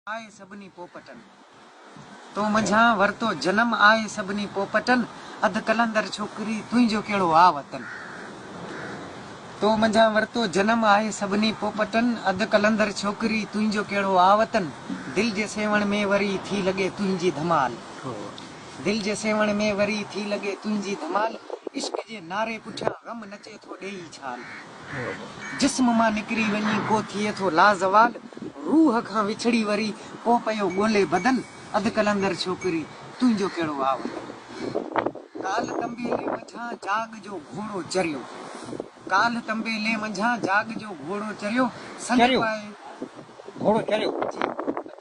आए सबनी पोपटन तो मझा वरतो जन्म आए सबनी पोपटन अध कलंदर छोकरी तुंहिंजो केड़ो आ वतन। तो मझा वरतो जन्म आए सबनी पोपटन अध कलंदर छोकरी तुंहिंजो केड़ो आ वतन। दिल जे सेवण में वरी थी लगे तुंहिंजी धमाल, दिल जे सेवण में वरी थी लगे तुंहिंजी धमाल। इश्क जे नारे पुठियां गम नचे थो ॾेई छाल, जिस्म मां निकरी वञी को थिए थो लाजवाल। रूह खां विछड़ी वरी पो पयो ॻोल्हे बदन, अध कलंदर छोकरी तुंहिंजो केड़ो आ वतन। काल तंबेले मझां जाग जो घोड़ो चरियो, काल तंबेले मझां जाग जो घोड़ो चरियो। संग पाए घोड़ो चरियो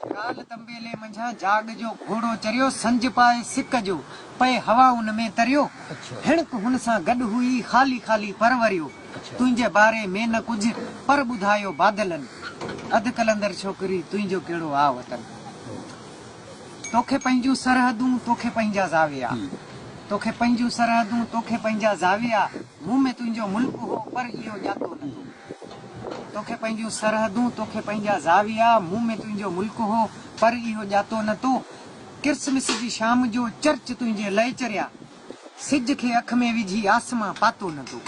काल तंबेले मझां जाग जो घोड़ो चरियो। संज पाए सिक जो पए हवाउन में तरियो। हिणक हुन सां गॾु हुई खाली खाली परवरियो। तुंहिंजे बारे में न कुझ पर ॿुधायो बादलनि, अध कलंदर छोकरी तुंहिंजो केड़ो आ वतन। तोखे पंहिंजूं सरहदूं तोखे पंहिंजा ज़ाविया, तोखे पंहिंजूं सरहदूं तोखे पंहिंजा ज़ाविया। मुंह में तुंहिंजो मुल्क हो पर इहो ॼातो न तो। तोखे पंहिंजूं सरहदूं तोखे पंहिंजा ज़ाविया, मुंह में तुंहिंजो मुल्क हो पर इहो ॼातो न तो। किरसमिस जी शाम जो चर्च तुंहिंजे लय चरिया, सिज खे अख में विझी आसमां पातो न तो।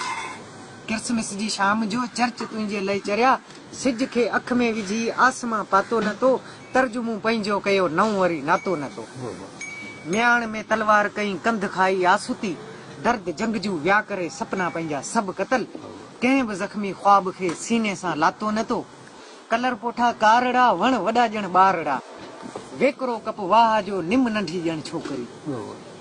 किरसमिस जी शाम जो चर्च तुंहिंजे लय चरिया, सिज खे अख में विझी आसमां पातो न तो। तर्जुमो पंहिंजो कयो नओं वरी नातो न तो। म्याण में तलवार कई कंध खाई आसुती, दर्द जंग जूं विया करे सपना पंहिंजा सभु कतल। कंहिं बि ज़ख़्मी ख्वाब खे सीने सां लातो न तो। कलर पोठा कारड़ा वण वॾा ॼण ॿारड़ा, वेकरो कप वाह जो निम नंढी ॼण छोकरी।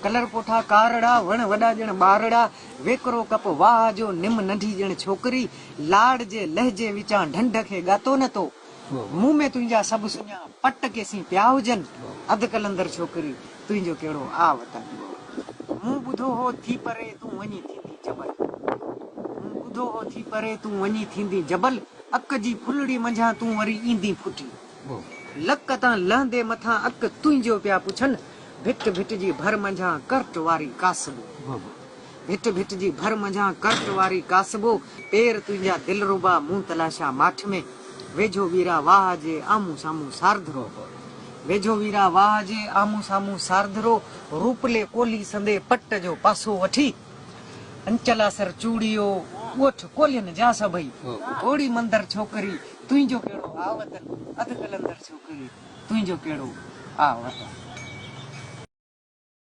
कलर पोठा कारड़ा वण वॾा ॼण ॿारड़ा, वेकरो कप वाह जो निम नंढी ॼण छोकरी। लाड़ जे लहजे विचां ढंढ खे ॻातो न तो। मुंह में तुंहिंजा सभु सुञा पट केसीं पिया हुजनि, अध कलंदर छोकरी तुंहिंजो केड़ो आ वतन। मूं ॿुधो हो थी परे तूं वञी थींदी जबल, मूं ॿुधो हो थी परे तूं वञी थींदी जबल। अक जी फुलड़ी मंझां तूं वरी ईंदी फुटी, लक तां लहंदे मथां अक तुंहिंजो पिया पुछनि। भिट भिट जी भर मंझां कर्ट वारी कासबो, भिट भिट जी भर मंझां कर्ट वारी कासबो। पेर तुंहिंजा दिलरुबा मुंह तलाशा माठ में, वेझो वीरा वाह जे आमूं साम्हूं सारधरो, वेझो वीरा वाह जे आमूं साम्हूं सारधरो। रूपले कोली संदे पट जो पासो वठी, अंचला सर चूड़ियो ॻोठ कोलियन जा सभई। ओड़ी मंदर छोकरी तुंहिंजो केड़ो आ वतन, अध कलंदर छोकरी तुंहिंजो केड़ो आ वतन।